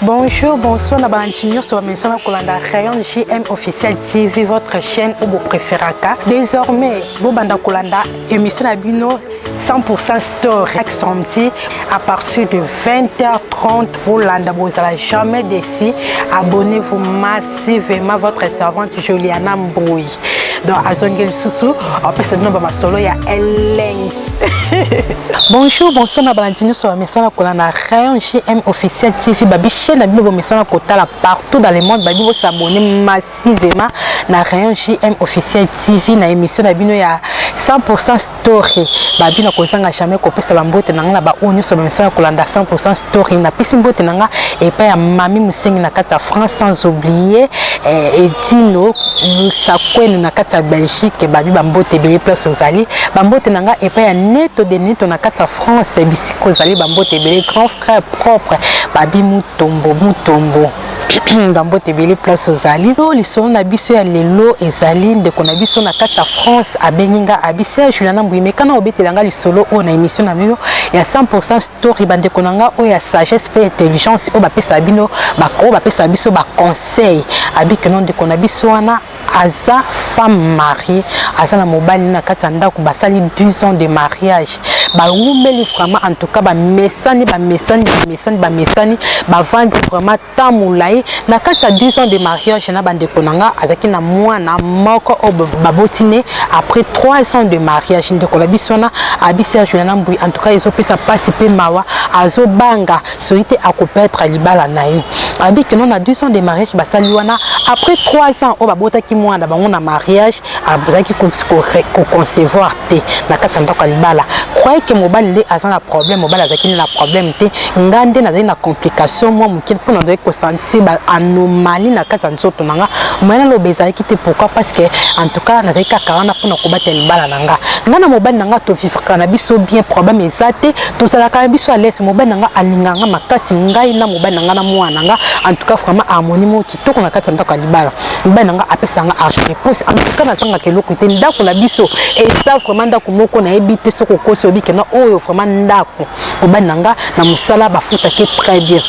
Bonjour, bonsoir, Nabantinho, sur la Rayon JM officiel TV, votre chaîne où vous préférez. Désormais, vous banda Kolanda, émission Abino 100% story sorti à partir de 20h30 pour l'anda. Vous n'allez jamais déçu. Abonnez-vous massivement votre servante Juliana Mbouy. Donc, Azongel Soussou, en plus, c'est notre solo, il y a Ellen. Bonjour, bonsoir, Nabantinho, sur la Rayon JM officiel TV, Babi chaîne Abino Messana Kotala partout dans le monde. Babi vous s'abonner massivement na Rayon JM officiel TV na émission Abino ya 100% story. Babi na kozanga jamais kopesa bambote nanga na ba onyo so Messana Kolanda 100% story na pisimbote nanga et pa ya mami musengi na kata France sans oublier Edino Sakwenu na kata Belgique. Babi bambote beye place ozali bambote nanga et pa ya neto de neto na kata France bisiko zali bambote beye grand frère propre. Babi mutombo bambote beye place ozali lo lisolo na biso ya lelo ezali ndeko na biso na kata France abeninga abise Juliana Mbouy mekana obetelanga lisolo o na émission na biso ya 100% story bandeko nanga o ya sagesse pe intelligence o bapesa bino bako bapesa biso ba conseil abike non ndeko na biso wana aza femme mariée aza na mobali na kata ndako basali 12 ans de mariage baumeli vraiment en tout cas ba mesani bavandi vraiment tamulai na kata 12 ans de mariage na bandeko nanga azaki na mwana moko o babotine après 3 ans de mariage ndeko la bisona abisa Juliana Mbouy en tout cas ils ont pesa passer pe mawa azo banga solité akopetra libala na yo abiki non na 2 ans de mariage basali wana après 3 ans o babotaki mwana bango na mariage abaki ko concevoir te na kata ndako libala croyez que mobali le azana na problème mobali azaki na problème te ngande na na complication moi mukile pour na ko sentir ba anomalie na kata nzoto nanga mwana lo bezaki te pourquoi parce que en tout cas na zaika karana pour na ko batela libala nanga ngana mobali nanga to vivre na biso bien problème ezate to sala ka biso à l'aise mobali nanga alinganga makasi ngai na mobali nanga na mwana nanga en tout cas vraiment harmonie mo kitoko na kata ndako libala mobali nanga apesanga argent repose en tout cas na zanga ke lokite ndako na biso et ça vraiment ndako moko na ebite soko koso bike na oyo vraiment ndako mobali nanga na musala bafuta ke très bien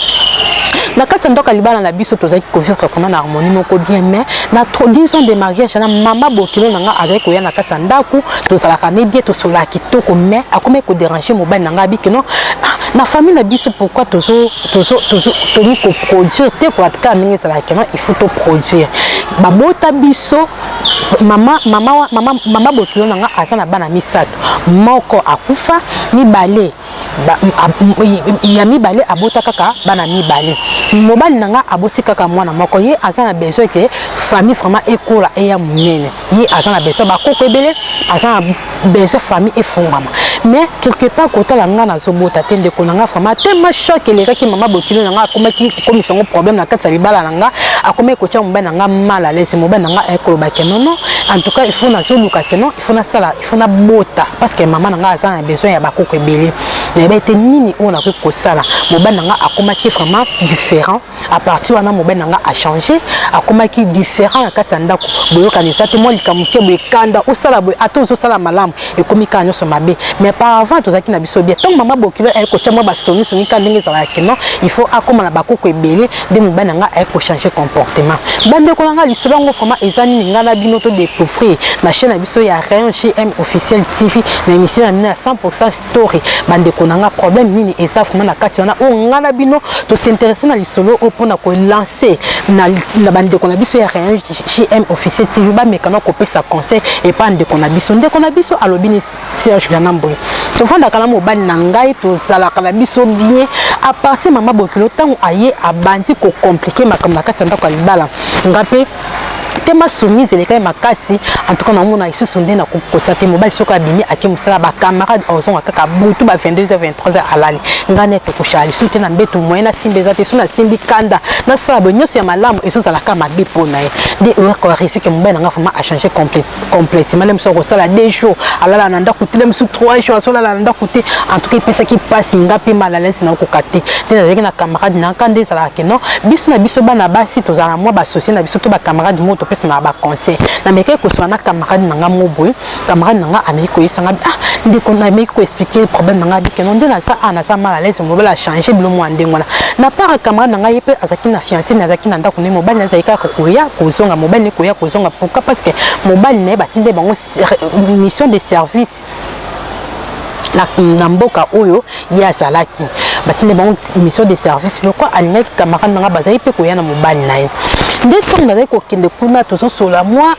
na kati ndoka libala na biso tozaki ko vivre comme na harmonie moko bien mais na 10 ans de mariage na mama bokilo nanga azaki ko ya na kati ndako tozalaka ne bien tosola kitoko mais akome ko déranger mobali nanga biki non na famille na biso pourquoi tozo ko produire te ko atka ningi sala keno il faut to produire babota biso mama bokilo nanga azana bana misato moko akufa mibale ya mibale abota kaka bana mibale mobali nanga aboti kaka mwana moko ye azana besoin que famille vraiment ekola eya munene ye azana besoin ba koko ebele azana besoin famille efungama mais quelque part côté la nga na zobota tende ko nanga vraiment tellement choc eleka ki mama bokilo nanga akomaki komisango problème na kati libala nanga akome ko tia mobali nanga mal à l'aise mobali nanga ekoloba ke non en tout cas il faut na zoluka ke non il faut na sala il faut na bota parce que maman nanga azana besoin ya ba koko ebele na bete nini on a ko sala mobali nanga akomaki vraiment différent à partir wana mobali nanga a changé akomaki différent na kati ndako boyoka ni sate mo likamuke boye kanda osala boye ato osala malamu ekomika nyoso mabe mais par avant tozaki na biso bien tant maman bokilo elle ko tchama ba soni kandenge za keno il faut akoma na bakoko ebele de mobali nanga elle ko changer comportement bande ko nanga lisolo ngo vraiment ezani ngana bino to découvrir na chaîne na biso ya Rayon JM officiel TV na émission na 100% story bande ko nanga problème nini eza vraiment na kati wana o ngana bino to s'intéresser na lisolo o pona ko lancer na bande ko na biso ya Rayon JM officiel TV ba mekana ko pesa conseil et pas de ko na biso alobini Serge Juliana Mbouy to fanda kala mobali na ngai to sala kala biso bien à partir mama bokilo tango aye abandi ko compliquer makambo na kati ndako libala ngape tema soumise les cas makasi en tout cas na mona isu sonde na ko sate mobile soka bimi akemusala ba camarade ozonga kaka butu ba 22h 23h alali ngane to ko shali sute na mbeto moyena simbeza te suna simbi kanda na sabo nyoso ya malamu isu sala kama bipo na ye de ko réussi que mobile nga vraiment a changé complètement même so ko sala 2 jours alala na ndako tele musu 3 jours so la ndako te en tout cas pesa ki passe ngapi malalesi na ko kate tena zeki na camarade na kande sala ke non biso na biso bana basi to zala moi ba associé na biso to ba camarade moto pesa na ba conseil na meke ko so na camarade nanga moboy camarade nanga amiko yisanga ndeko na meko expliquer problème nanga bi que non de na ça mal à l'aise mobile a changer bilo mo ande ngwana na part camarade nanga yepe azaki na fiancé na azaki na ndako ne mobile na zaika ko koya ko zonga mobile ne koya ko zonga pourquoi parce que mobile ne batinde bango mission de service na mboka oyo ya salaki batinde bango mission de service le quoi alinga camarade nanga bazai pe koya na mobile na ye dès qu'on a ko kende kuna to so la moi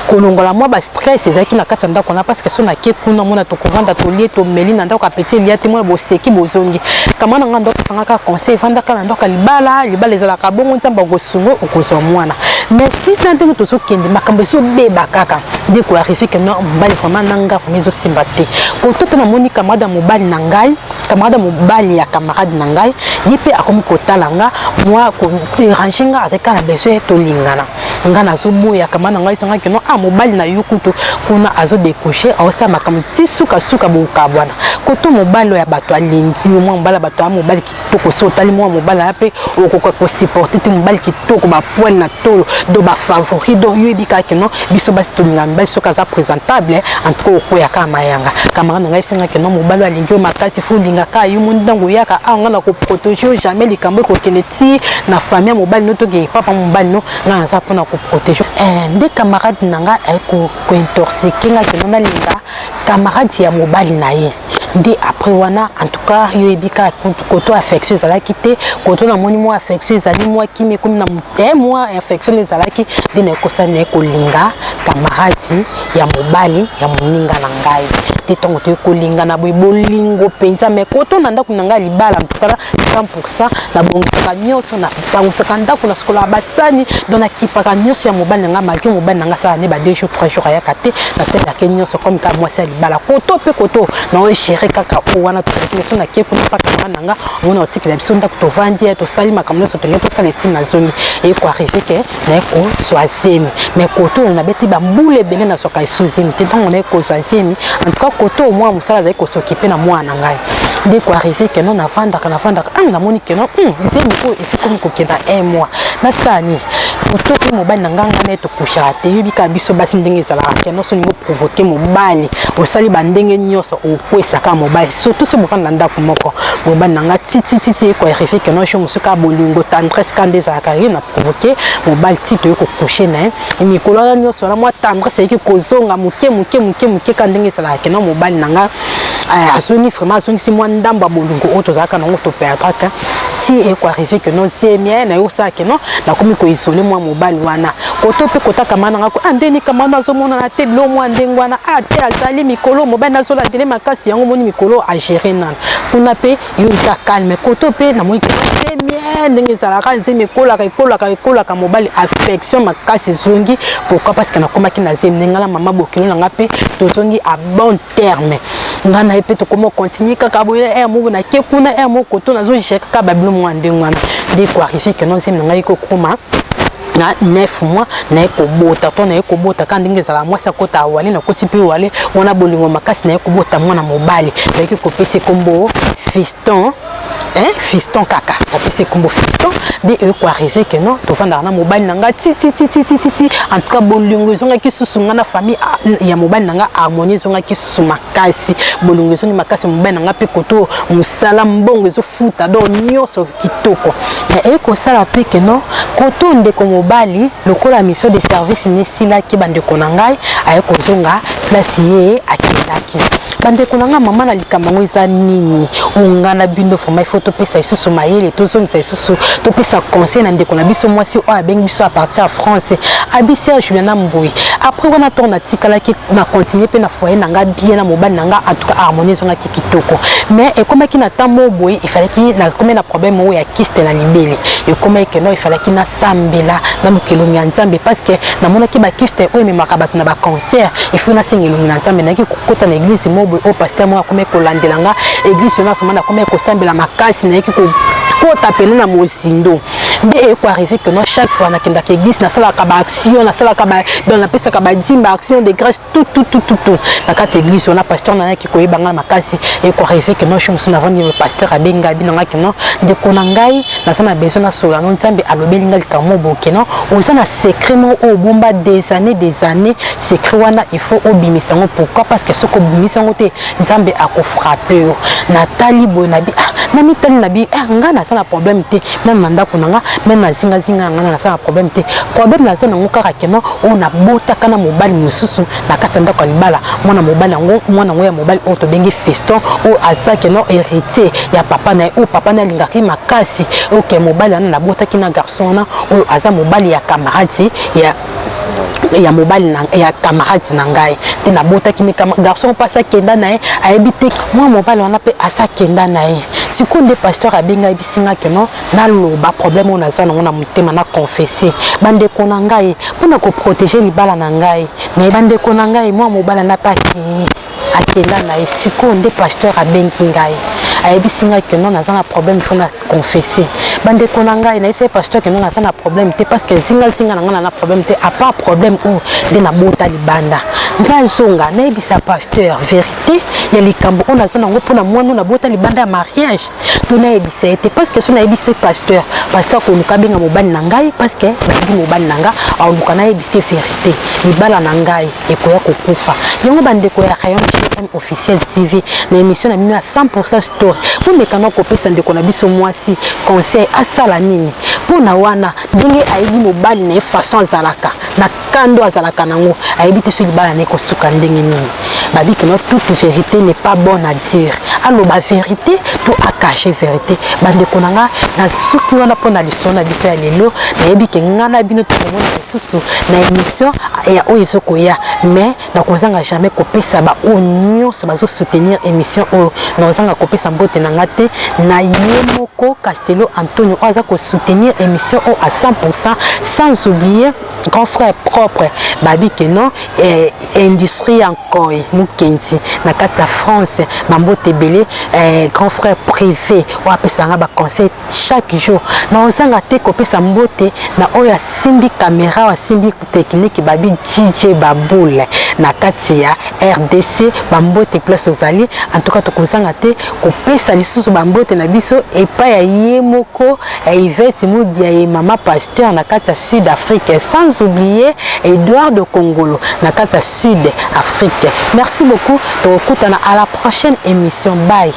kolongola moi ba stress ezaki na kati ndako na parce que so na ke kuna mona to kovanda to lié to meli na ndako petit lié te mona bo seki bozongi kama na ndako sanga ka conseil vanda ka ndako libala ezala ka bongo nzamba go sungo okozo mwana mais si tant que to so kende makambo so beba kaka dès ko arrive que non mbali vraiment nanga fa mezo simbate ko to pe na moni camarade mobali na ngai camarade mobali ya camarade na ngai yipe akomi kotalanga moi ko ranchinga azeka na besoin to lingana ngana zo boya camarade ngai sanga que non mobali na yukutu kuna azo décocher aosa makambo ti suka boka bwana koto mobali ya bato alingi mo mbala bato a mobali kitoko so tali mo mobali ape okoka ko supporter ti mobali kitoko ba poil na tolo do ba favori do yebika que non biso basi to linga mbali soka za présentable en tout cas ko ya kama yanga camarade ngai senga que non mobali alingi o makasi fu linga ka yumu ndango yaka ngana ko protéger jamais likambo ko keneti na famille mobali no to ke papa mobali no ngana za pona ko protéger des camarades nanga ko intoxiquer nga que non linga camarade ya mobali na ye ndi après wana en tout cas yebika koto affection zala kité koto na moni mo affection zali moi qui me comme na moi affection zala ki dine ko sane ko linga camarade ya mobali ya moninga na ngai tetongo to ko linga na bolingo penza me koto na ndako nanga libala en tout cas 100% na bongisa nyoso na bangisa ndako na skola basani dans na kipaka nyoso ya mobali nanga malki mobali nanga sa ne ba 2 jours 3 jours ya kate na sela ke nyoso comme ka moi c'est libala koto pe koto na o gérer kaka o wana to so na ke kuna pa kama nanga ona otiki la biso ndako to vandi to sali makamlo so tenge to sala ici na zone et ko arriver que na ko soazemi mais koto na beti ba mbule belé na soka isuzemi tetongo na ko soazemi en tout cas koto au moins musala za ko s'occuper na moi na ngai dès ko arriver que non na vanda na moni que non zemi ko esi comme ko kenda un mois na sani koto pe mobali na nganga na to kusha te yebika biso basi ndenge zala que non so ni provoquer mobali o sali ba ndenge nyoso o kwesa ka mobali surtout se mofanda ndako moko mobali nanga titi ko arriver que non je musuka bolingo tendresse quand des akari na provoquer mobali tito ko coucher na mikolo na nyoso na moi tendresse ki kozonga muke quand ndenge zala que non mobali nanga azoni vraiment azoni si moi ndamba bolingo auto zaka na to perdre ka si e ko arriver que non c'est bien na yo ça que non na komi ko isoler moi mobali wana koto pe kota kama nanga ko andeni kama na zo mona na teblo moi ndengwana te azali mikolo mobali na zo la tele makasi yango moni mikolo a gérer nan kuna pe yo ta calme koto pe na moi c'est bien ndenge zala ka nzeme kola ka mobali affection makasi zongi pourquoi parce que na komaki na zem ngala mama bokilo nanga pe to zongi à bon terme ngana epé to comment continuer kaka boye mo na ke kuna mo koto na zo gérer kaka babilo mo ndengwana dès ko arriver que non zem nanga ko kuma na 9 mois na ko bota to na ko bota quand ndenge zala moi sa kota wali na koti pe wali wana bolingo makasi na ko bota mwana mobali avec ko pese kombo fiston fiston kaka apese kombo fiston de ko arriver que non to vanda na mobali nanga ti en tout cas bolingo zonga ki susunga na famille ya mobali nanga harmonie zonga ki sumakasi bolingo zonga makasi mobali nanga pe koto musala mbongo zo futa do nyoso kitoko na ko sala pe que non koto ndeko mobali lokola mission de service nesila ki bande konangai aye kozonga place ye akilaki bande konanga mama na likambango eza nini ongana bindo forma photo pesa isusu mayele tozongisa isusu to pesa conseil na ndeko na biso mwasi o abengi biso à partir à France abisia Juliana Mboui après on a tourné tikala ki na continuer pe na foyer nanga bien na mobali nanga en tout cas harmonie zonga ki kitoko mais et comme ki na tambo boy il fallait ki na comme na problème o ya kiste na libele et comme que non il fallait ki na sambela na mukelo nzambe parce que na mona ki ba kiste o me makabat na ba concert il faut na singelo nzambe na ki kokota na église mobo o pasteur mo comme ko landelanga église na fuma na comme ko sambela makasi na ki ko kota pena na mosindo et quoi arriver que non chaque fois na kenda église na sala ka ba action na sala ka ba dans la pesa ka ba dimba action de grâce tout na kati église on a pasteur na ki ko yebanga makasi et quoi arriver que non chum suna vandi le pasteur abenga binanga que non de konangai na sama besoin na sola non nzambe alobelinga likamo bokeno ozana secret mo o bomba des années secret wana il faut obimisango pourquoi parce que soko obimisango te nzambe akofrapper natali bonabi na mitali nabi nga na sana problème te même na ndako nanga même na zinga nga na sana problème te problème na sana ngo kaka keno on a bota kana mobali mususu na kati ndako libala mwana mobali ngo ya mobali o to bengi fiston o asa keno héritier ya papa na o papa na lingaki makasi o ke mobali na bota kina garçon na o asa mobali ya camarade ya mobali na ya camarade na ngai te na bota kini garçon pasa kenda na ayebite moi mobali wana pe asa kenda na sikonde pasteur abenga bisinga keno na loba problème on a za na mutema na confesser bande kona ngai pona ko protéger libala na ngai na bande kona ngai moi mobali na pa akenda na sikonde pasteur abengi ngai ayebisinga que non na problème faut na confesser bande konanga na yebisa pasteur que non na problème te parce que zinga na problème te a pas problème ou de na bota libanda ngazonga na yebisa pasteur vérité ya likambo on a za ngo pona mwana na bota libanda ya mariage to na yebisa te parce que so na yebisa pasteur ko luka benga mobali na ngai parce que ba mobali nanga a luka na yebisa vérité libala na ngai e ko ya kokufa yango bande ko ya Rayon officiel TV na émission na minu à 100% story pour mekano kopesa ndeko na biso mwasi conseil asala nini pona wana ndenge ayebi mobali na façon azalaka na kando azalaka nango ayebi te so libala na ko suka ndenge nini babi que notre toute vérité n'est pas bonne à dire allo ba vérité to a cacher vérité bandeko nanga na suki wana pona liso na biso ya lelo na yebi ke ngana bino to mona besusu na émission ya oyeso koya mais na kozanga jamais kopesa ba onyo se bazo soutenir émission o na kozanga kopesa mbote na ngate na yemoko Castello Antonio oza ko soutenir émission o à 100% sans oublier grand frère propre babi que non industrie encore mukenzi na kata France mambote belé grand frère privé o apesanga ba conseil chaque jour na ozanga te kopesa mbote na oya simbi caméra wa simbi technique babi DJ Baboule na kati ya RDC bambote place ozali en tout cas to kozanga te kopesa lisusu bambote na biso et pas ya yemoko Yvette Mudia et maman pasteur na kati ya Sud Afrique sans oublier Edouard de Congolo na kati ya Sud Afrique. Merci beaucoup to kutana à la prochaine émission. Bye.